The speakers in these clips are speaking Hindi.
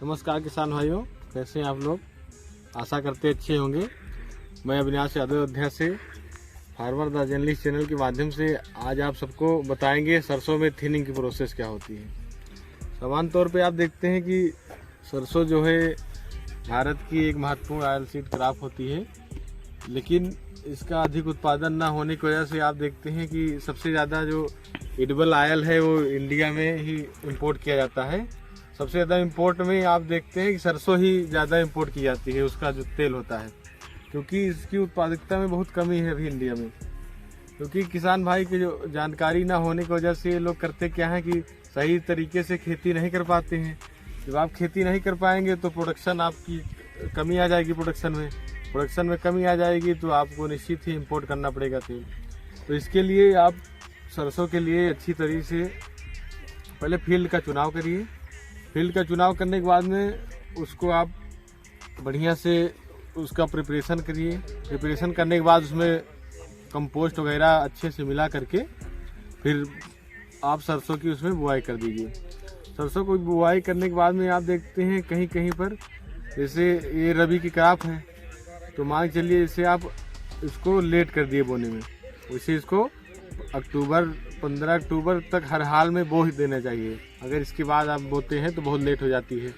नमस्कार किसान भाइयों, कैसे हैं आप लोग। आशा करते अच्छे होंगे। मैं अविनाश यादव अयोध्या से फार्मर द जर्नलिस्ट चैनल के माध्यम से आज आप सबको बताएंगे सरसों में थिनिंग की प्रोसेस क्या होती है। सामान्य तौर पे आप देखते हैं कि सरसों जो है भारत की एक महत्वपूर्ण ऑयल सीड क्रॉप होती है, लेकिन इसका अधिक उत्पादन ना होने की वजह से आप देखते हैं कि सबसे ज़्यादा जो एडिबल ऑयल है वो इंडिया में ही इंपोर्ट किया जाता है। सबसे ज़्यादा इंपोर्ट में आप देखते हैं कि सरसों ही ज़्यादा इंपोर्ट की जाती है, उसका जो तेल होता है, क्योंकि इसकी उत्पादकता में बहुत कमी है अभी इंडिया में। क्योंकि किसान भाई की जो जानकारी ना होने की वजह से ये लोग करते क्या है कि सही तरीके से खेती नहीं कर पाते हैं। जब आप खेती नहीं कर पाएंगे तो प्रोडक्शन आपकी कमी आ जाएगी। प्रोडक्शन में कमी आ जाएगी तो आपको निश्चित ही इंपोर्ट करना पड़ेगा तेल। तो इसके लिए आप सरसों के लिए अच्छी तरीके से पहले फील्ड का चुनाव करिए। फील्ड का चुनाव करने के बाद में उसको आप बढ़िया से उसका प्रिपरेशन करिए। प्रिपरेशन करने के बाद उसमें कंपोस्ट वगैरह अच्छे से मिला करके फिर आप सरसों की उसमें बुआई कर दीजिए। सरसों को बुआई करने के बाद में आप देखते हैं कहीं कहीं पर जैसे ये रबी की क्रॉप है तो मान के चलिए इसे आप इसको लेट कर दिए बोने में, उसे इसको 15 अक्टूबर तक हर हाल में बो ही देना चाहिए। अगर इसके बाद आप बोते हैं तो बहुत लेट हो जाती है।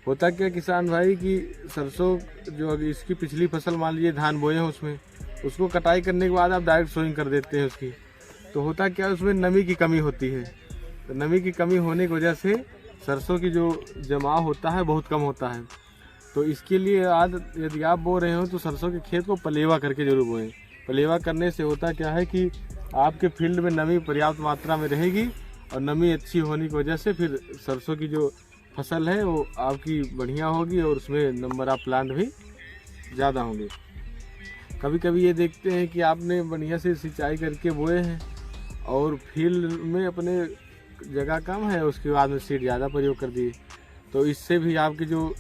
होता क्या किसान भाई कि सरसों जो अगर इसकी पिछली फसल मान लीजिए धान बोए हैं उसमें उसको कटाई करने के बाद आप डायरेक्ट सोइंग कर देते हैं उसकी, तो होता क्या उसमें नमी की कमी होती है। तो नमी की कमी होने की वजह से सरसों की जो जमाव होता है बहुत कम होता है। तो इसके लिए आज यदि आप बो रहे हो तो सरसों के खेत को पलेवा करके जरूर बोएं। पलेवा करने से होता क्या है कि आपके फील्ड में नमी पर्याप्त मात्रा में रहेगी और नमी अच्छी होने की वजह से फिर सरसों की जो फसल है वो आपकी बढ़िया होगी और उसमें नंबर ऑफ प्लांट भी ज़्यादा होंगे। कभी कभी ये देखते हैं कि आपने बढ़िया से सिंचाई करके बोए हैं और फील्ड में अपने जगह कम है, उसके बाद में सीड ज़्यादा प्रयोग कर दिए, तो इससे भी आपके जो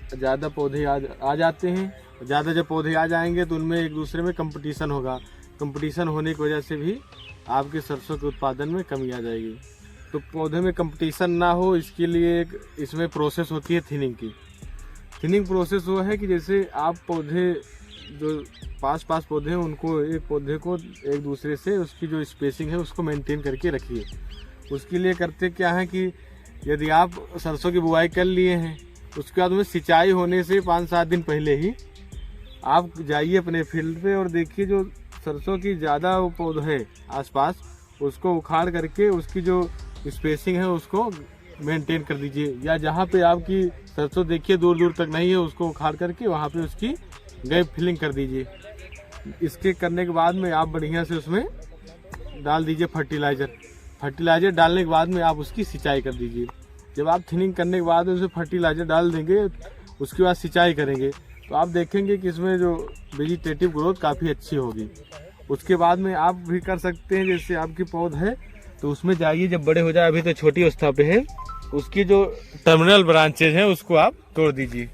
ज़्यादा पौधे आ जाते हैं। ज़्यादा जब पौधे आ जाएंगे तो उनमें एक दूसरे में कंपटीशन होगा। कंपटीशन होने की वजह से भी आपके सरसों के उत्पादन में कमी आ जाएगी। तो पौधे में कंपटीशन ना हो इसके लिए एक इसमें प्रोसेस होती है थिनिंग की। थिनिंग प्रोसेस वो है कि जैसे आप पौधे जो पास पौधे हैं उनको एक पौधे को एक दूसरे से उसकी जो स्पेसिंग है उसको मेंटेन करके रखिए। उसके लिए करते क्या है कि यदि आप सरसों की बुआई कर लिए हैं उसके बाद में सिंचाई होने से 5-7 दिन पहले ही आप जाइए अपने फील्ड पे और देखिए जो सरसों की ज़्यादा पौधा है आसपास उसको उखाड़ करके उसकी जो स्पेसिंग है उसको मेंटेन कर दीजिए। या जहाँ पे आपकी सरसों देखिए दूर दूर तक नहीं है उसको उखाड़ करके वहाँ पे उसकी गैप फिलिंग कर दीजिए। इसके करने के बाद में आप बढ़िया से उसमें डाल दीजिए फर्टिलाइज़र डालने के बाद में आप उसकी सिंचाई कर दीजिए। जब आप थिनिंग करने के बाद उसमें फर्टिलाइज़र डाल देंगे उसके बाद सिंचाई करेंगे तो आप देखेंगे कि इसमें जो वेजिटेटिव ग्रोथ काफ़ी अच्छी होगी। उसके बाद में आप भी कर सकते हैं जैसे आपकी पौध है तो उसमें जाइए, जब बड़े हो जाए अभी तो छोटी अवस्था पे है, उसकी जो टर्मिनल ब्रांचेज हैं उसको आप तोड़ दीजिए।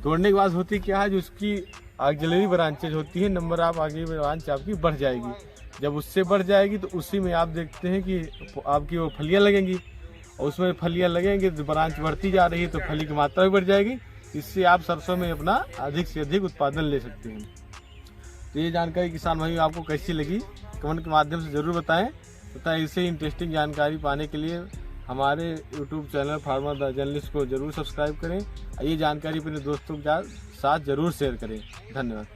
तोड़ने के बाद होती क्या है जो उसकी ऑक्सिलरी ब्रांचेज होती है, नंबर ऑफ आगे ब्रांच आपकी बढ़ जाएगी। जब उससे बढ़ जाएगी तो उसी में आप देखते हैं कि आपकी वो फलियाँ लगेंगी और उसमें फलियाँ लगेंगी तो ब्रांच बढ़ती जा रही है तो फली की मात्रा भी बढ़ जाएगी। इससे आप सरसों में अपना अधिक से अधिक उत्पादन ले सकते हैं। तो ये जानकारी किसान भाइयों आपको कैसी लगी कमेंट के माध्यम से ज़रूर बताएं तथा ऐसे इंटरेस्टिंग जानकारी पाने के लिए हमारे YouTube channel farmer the journalist को ज़रूर सब्सक्राइब करें। ये जानकारी अपने दोस्तों के साथ ज़रूर शेयर करें। धन्यवाद।